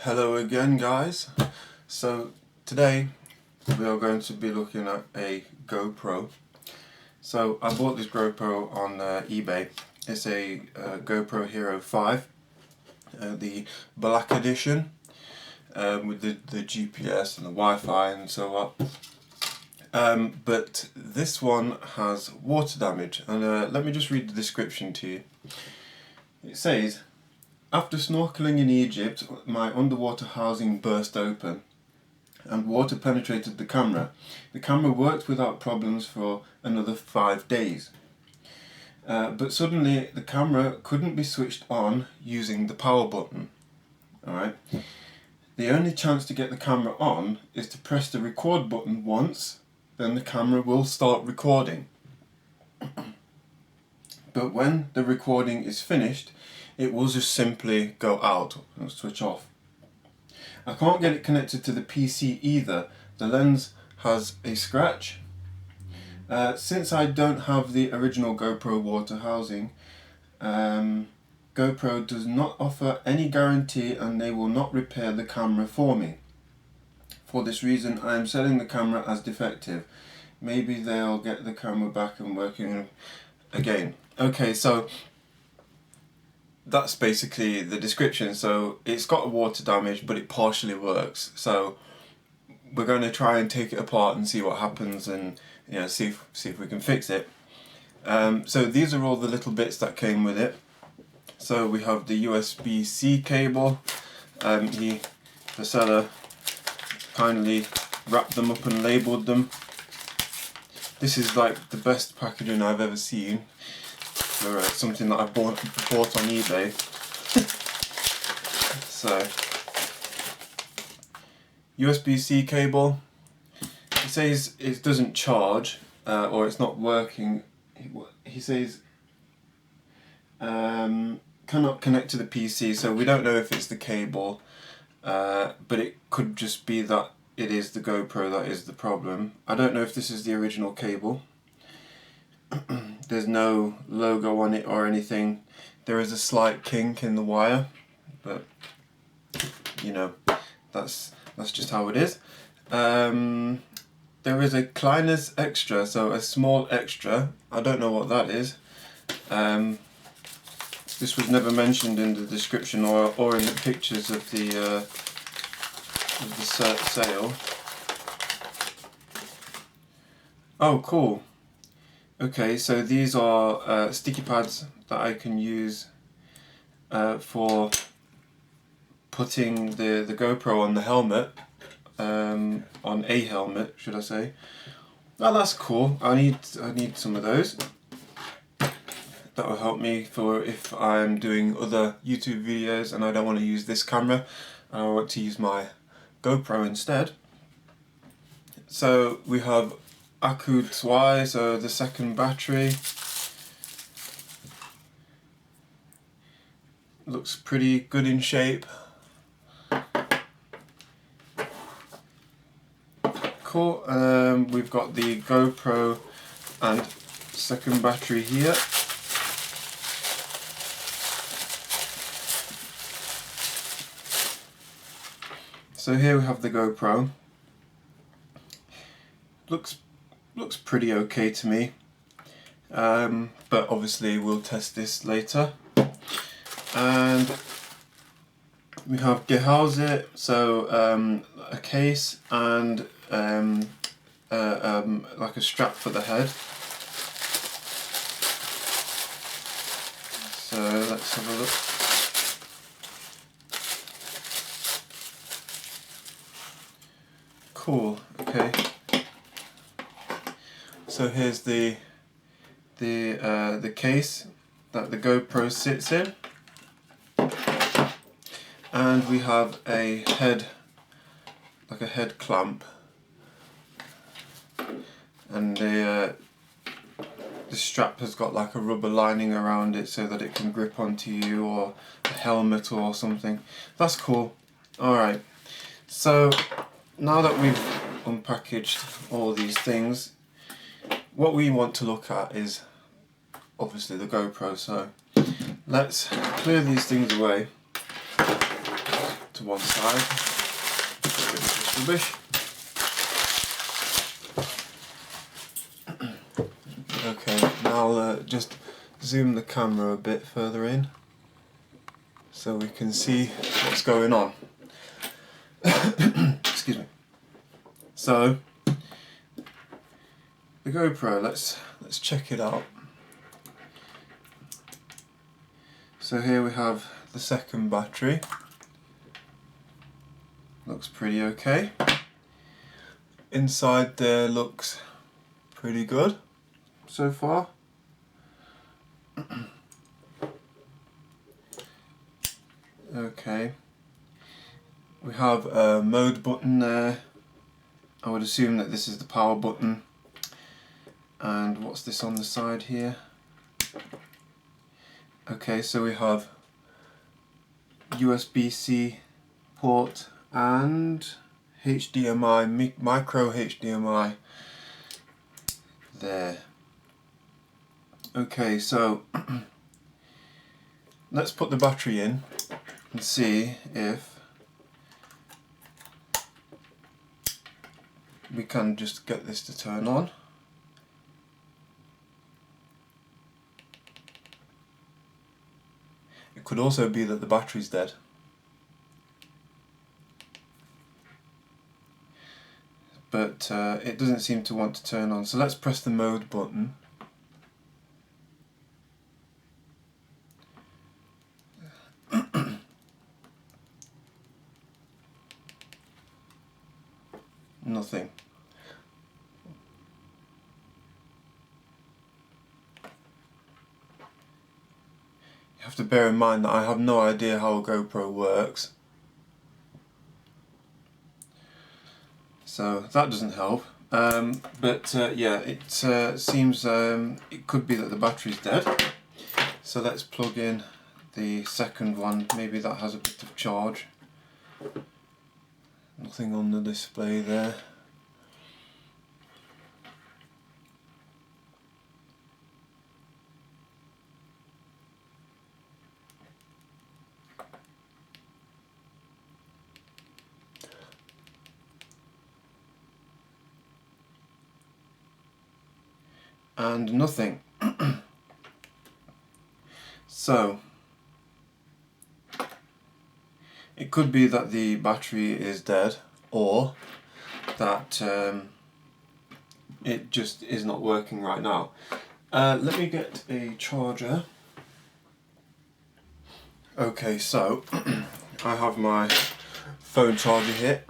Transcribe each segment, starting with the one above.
Hello again, guys. So today we are going to be looking at a GoPro. So I bought this GoPro on eBay. It's a GoPro Hero 5, the black edition, with the GPS and the Wi-Fi and so on. But this one has water damage, and let me just read the description to you. It says, "After snorkeling in Egypt, my underwater housing burst open and water penetrated the camera. The camera worked without problems for another 5 days. But suddenly the camera couldn't be switched on using the power button. Alright. The only chance to get the camera on is to press the record button once, then the camera will start recording. But when the recording is finished, it will just simply go out and switch off. I can't get it connected to the PC either. The lens has a scratch. Since I don't have the original GoPro water housing, GoPro does not offer any guarantee and they will not repair the camera for me. For this reason, I am selling the camera as defective. Maybe they'll get the camera back and working again." Okay, so that's basically the description. So it's got water damage, but it partially works. So we're going to try and take it apart and see what happens, and see if we can fix it. So these are all the little bits that came with it. So we have the USB-C cable. The seller kindly wrapped them up and labelled them. This is like the best packaging I've ever seen for something that I bought on eBay. So, USB-C cable. It says it doesn't charge, or it's not working. He says cannot connect to the PC, so we don't know if it's the cable, but it could just be that it is the GoPro that is the problem. I don't know if this is the original cable. There's no logo on it or anything. There is a slight kink in the wire, but that's just how it is. There is a kleines extra, so a small extra. I don't know what that is. This was never mentioned in the description or in the pictures of the sale. Oh, cool. Okay, so these are sticky pads that I can use for putting the GoPro on the helmet, on a helmet, should I say. Oh, that's cool. I need some of those. That will help me for if I'm doing other YouTube videos and I don't want to use this camera. I want to use my GoPro instead. So we have Akku 2, so the second battery. Looks pretty good in shape. Cool. We've got the GoPro and second battery here. So here we have the GoPro. Looks pretty okay to me, but obviously we'll test this later. And we have Gehäuse, so a case and like a strap for the head. So let's have a look. Cool. Okay. So here's the case that the GoPro sits in, and we have a head, like a head clamp, and the strap has got like a rubber lining around it so that it can grip onto you or a helmet or something. That's cool. Alright, so now that we've unpackaged all these things, what we want to look at is obviously the GoPro, so let's clear these things away to one side. Get rid of this rubbish. Okay, now I'll just zoom the camera a bit further in so we can see what's going on. Excuse me. So the GoPro, let's check it out. So here we have the second battery. Looks pretty okay. Inside there looks pretty good so far. Okay. We have a mode button there. I would assume that this is the power button. And what's this on the side here? Okay, so we have USB-C port and HDMI, micro HDMI there. Okay, so let's put the battery in and see if we can just get this to turn on. It could also be that the battery's dead. But it doesn't seem to want to turn on, so let's press the mode button. Nothing. You have to bear in mind that I have no idea how a GoPro works. So that doesn't help. Yeah, it seems it could be that the battery's dead. So let's plug in the second one. Maybe that has a bit of charge. Nothing on the display there. And nothing. So it could be that the battery is dead, or that it just is not working right now. Let me get a charger. Okay, so I have my phone charger here.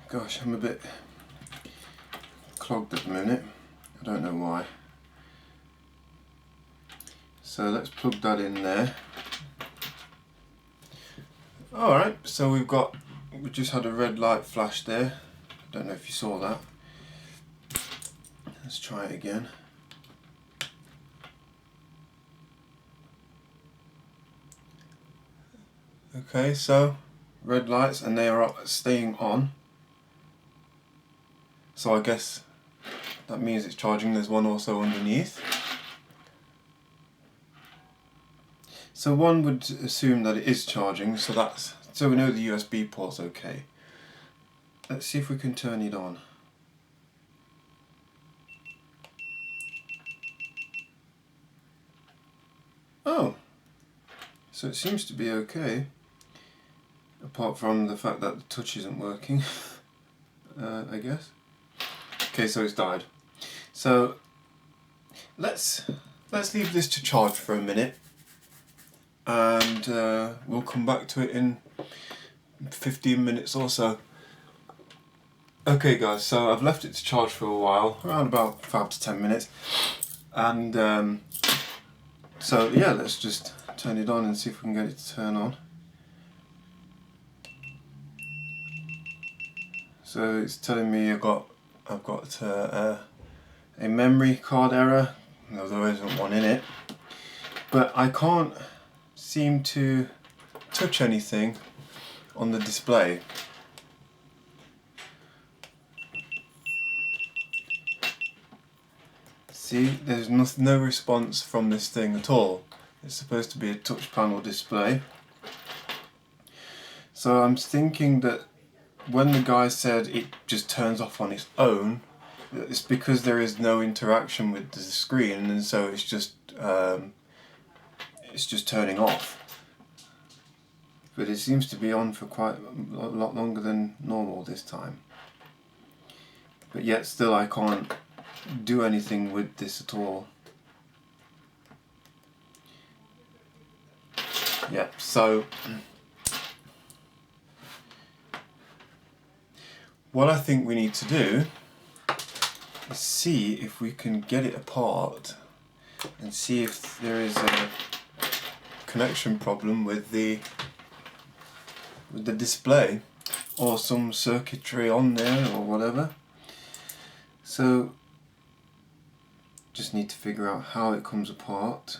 Gosh, I'm a bit clogged at the minute. I don't know why. So let's plug that in there. Alright, so we just had a red light flash there. I don't know if you saw that. Let's try it again. Okay, so red lights, and they are staying on. So I guess that means it's charging. There's one also underneath. So one would assume that it is charging, so we know the USB port's okay. Let's see if we can turn it on. Oh, so it seems to be okay, apart from the fact that the touch isn't working. I guess. Okay, so it's died. So let's leave this to charge for a minute, and we'll come back to it in 15 minutes or so. Okay guys, so I've left it to charge for a while, around about 5 to 10 minutes, and so yeah, let's just turn it on and see if we can get it to turn on. So it's telling me I've got a memory card error, though there isn't one in it, but I can't seem to touch anything on the display. See, there's no response from this thing at all. It's supposed to be a touch panel display. So I'm thinking that when the guy said it just turns off on its own, it's because there is no interaction with the screen, and so it's just turning off. But it seems to be on for quite a lot longer than normal this time. But yet still I can't do anything with this at all. Yeah, so what I think we need to do is see if we can get it apart and see if there is a connection problem with the display or some circuitry on there or whatever. So just need to figure out how it comes apart.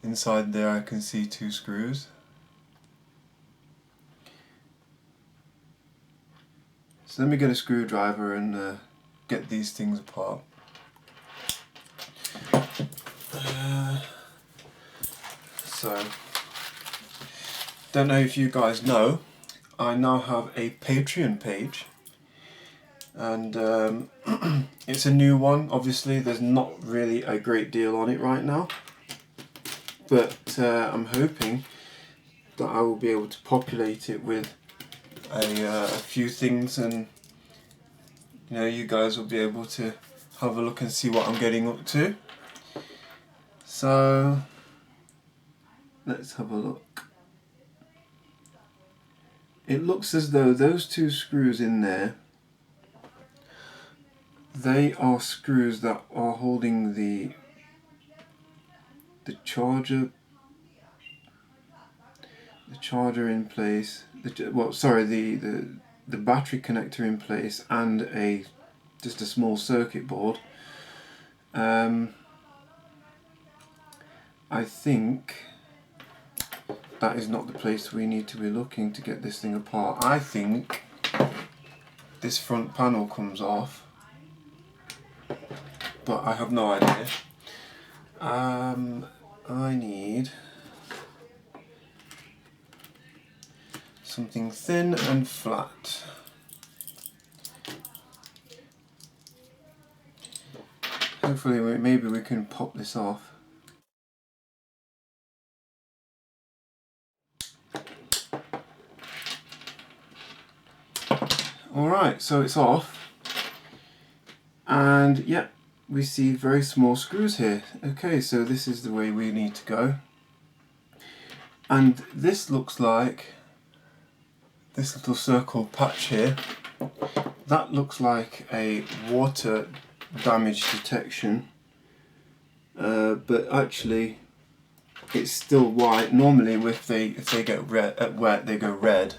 Inside there I can see 2 screws. So let me get a screwdriver and get these things apart. So, don't know if you guys know, I now have a Patreon page, and it's a new one. Obviously there's not really a great deal on it right now, but I'm hoping that I will be able to populate it with a few things, and you guys will be able to have a look and see what I'm getting up to. So let's have a look. It looks as though those 2 screws in there, they are screws that are holding the charger in place. The battery connector in place, and just a small circuit board. I think that is not the place we need to be looking to get this thing apart. I think this front panel comes off, but I have no idea. I need something thin and flat. Hopefully maybe we can pop this off. Alright, so it's off, and yeah, we see very small screws here. Okay, so this is the way we need to go. And this looks like this little circle patch here. That looks like a water damage detection, but actually it's still white. Normally if they get wet, they go red.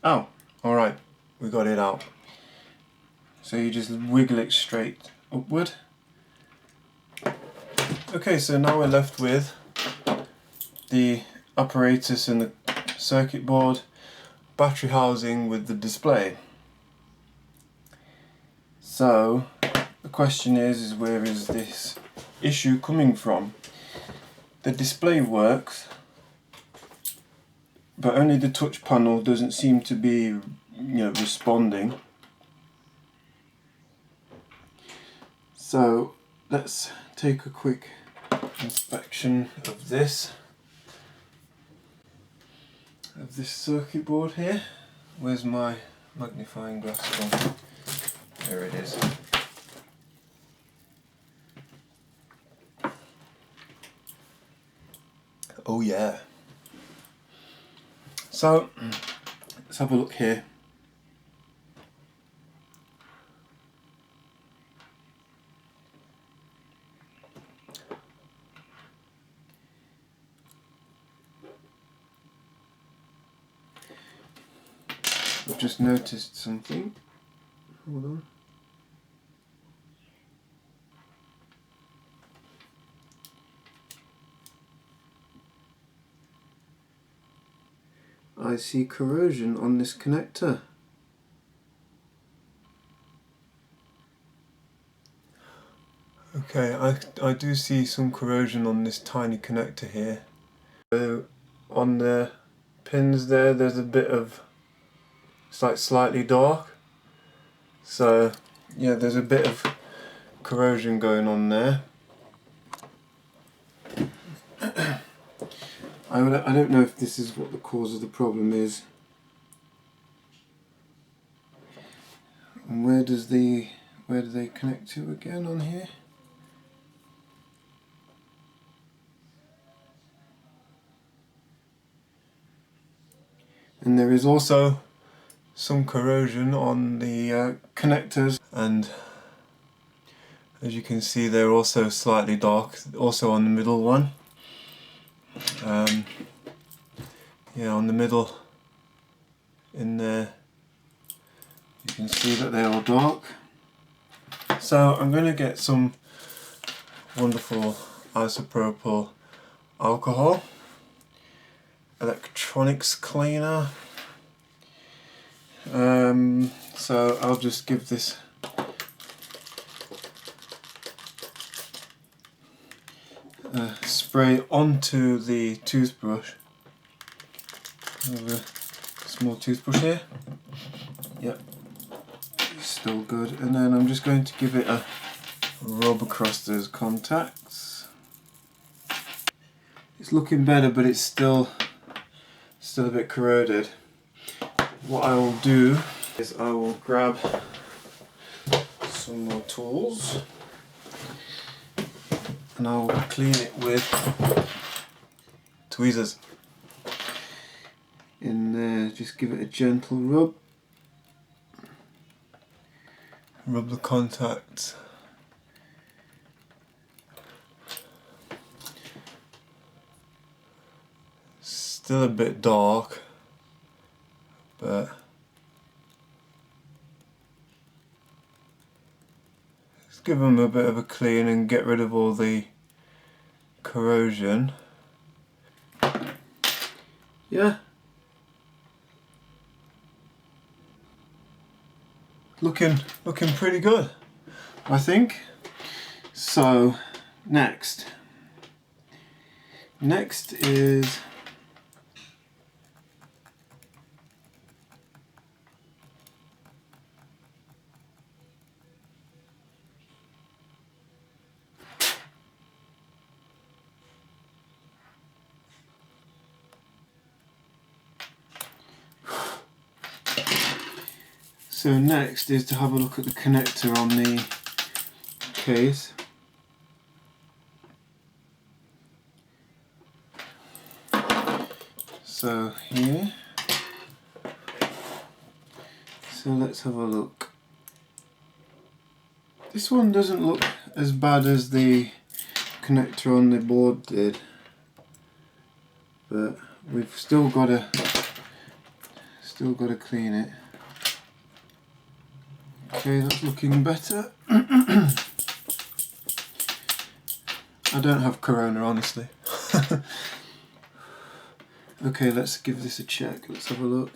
Oh, alright, we got it out. So you just wiggle it straight upward. Okay, so now we're left with the apparatus and the circuit board, battery housing with the display. So the question is where is this issue coming from? The display works, but only the touch panel doesn't seem to be responding. So let's take a quick inspection of this circuit board here. Where's my magnifying glass gone? There it is. Oh yeah. So let's have a look here. I've just noticed something. Hold on. I see corrosion on this connector. Okay, I do see some corrosion on this tiny connector here. So on the pins there's a bit of, it's like slightly dark. So yeah, there's a bit of corrosion going on there. I don't know if this is what the cause of the problem is. And where do they connect to again on here? And there is also some corrosion on the connectors, and as you can see they're also slightly dark, also on the middle one. Yeah, on the middle in there you can see that they are dark. So I'm going to get some wonderful isopropyl alcohol, electronics cleaner. So I'll just give this spray onto the toothbrush. I have a small toothbrush here. Yep, it's still good. And then I'm just going to give it a rub across those contacts. It's looking better, but it's still a bit corroded. What I will do is I will grab some more tools and I'll clean it with tweezers. In there, just give it a gentle rub. Rub the contacts. Still a bit dark, but let's give them a bit of a clean and get rid of all the corrosion. Yeah, looking pretty good, I think. So next is to have a look at the connector on the case. So here, so let's have a look. This one doesn't look as bad as the connector on the board did, but we've still got to clean it. Okay, that's looking better. I don't have corona, honestly. Okay, let's give this a check. Let's have a look.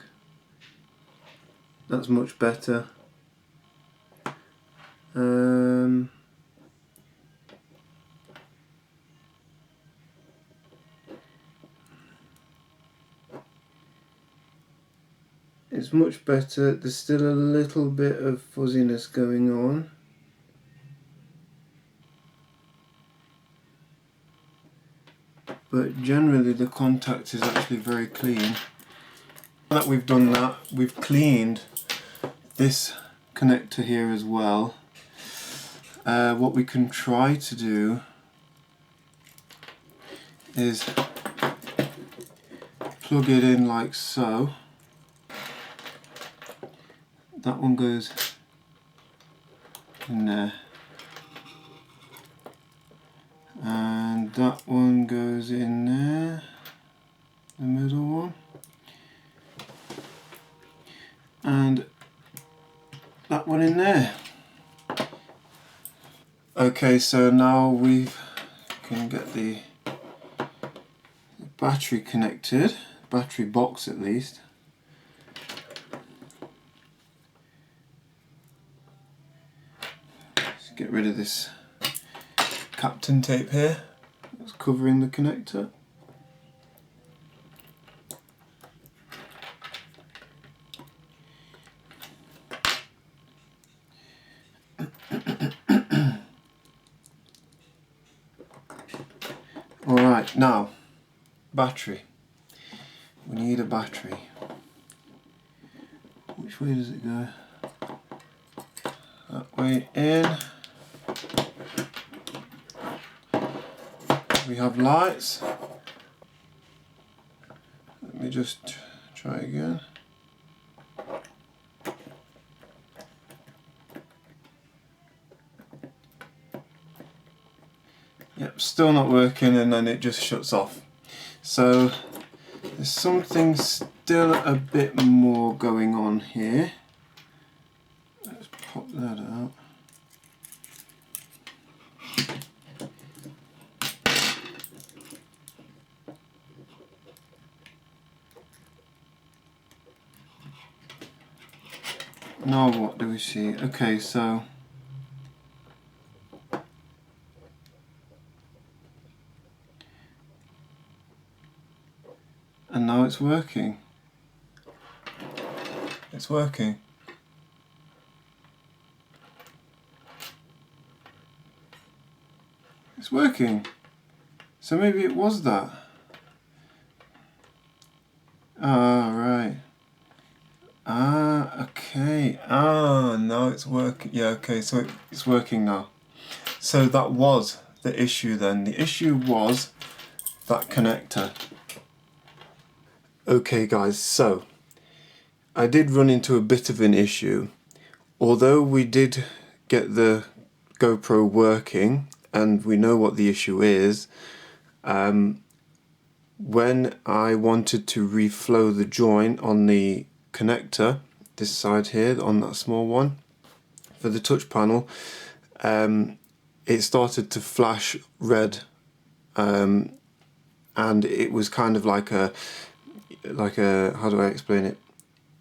That's much better. It's much better. There's still a little bit of fuzziness going on. But generally the contact is actually very clean. Now that we've done that, we've cleaned this connector here as well. What we can try to do is plug it in like so. That one goes in there, and that one goes in there, the middle one, and that one in there. Okay, so now we can get the battery connected, battery box at least. Let's get rid of this Captain tape here that's covering the connector. Alright, now battery. We need a battery. Which way does it go? That way in. We have lights. Let me just try again. Yep, still not working, and then it just shuts off. So there's something still a bit more going on here. Let's pop that out. Now what do we see? Okay, so and now it's working. It's working. It's working. So maybe it was that. Ah, right. Ah, okay. Ah, now it's working. Yeah, okay, so it's working now. So that was the issue then. The issue was that connector. Okay guys, so I did run into a bit of an issue. Although we did get the GoPro working and we know what the issue is, when I wanted to reflow the joint on the connector, this side here on that small one for the touch panel, it started to flash red, and it was kind of like a how do I explain it?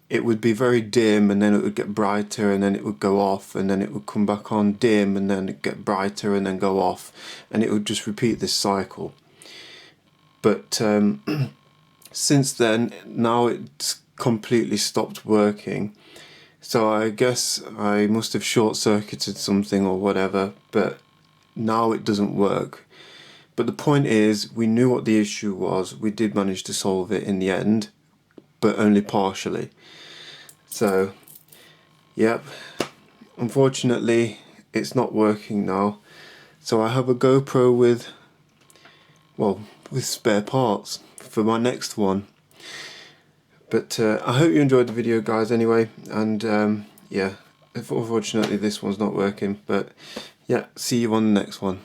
It would be very dim, and then it would get brighter, and then it would go off, and then it would come back on dim, and then it get brighter, and then go off, and it would just repeat this cycle. But since then, now it's completely stopped working. So I guess I must have short-circuited something or whatever, but now it doesn't work. But the point is, we knew what the issue was. We did manage to solve it in the end, but only partially. So, yep, unfortunately it's not working now. So I have a GoPro with spare parts for my next one. But I hope you enjoyed the video guys anyway, and yeah, unfortunately this one's not working, but yeah, see you on the next one.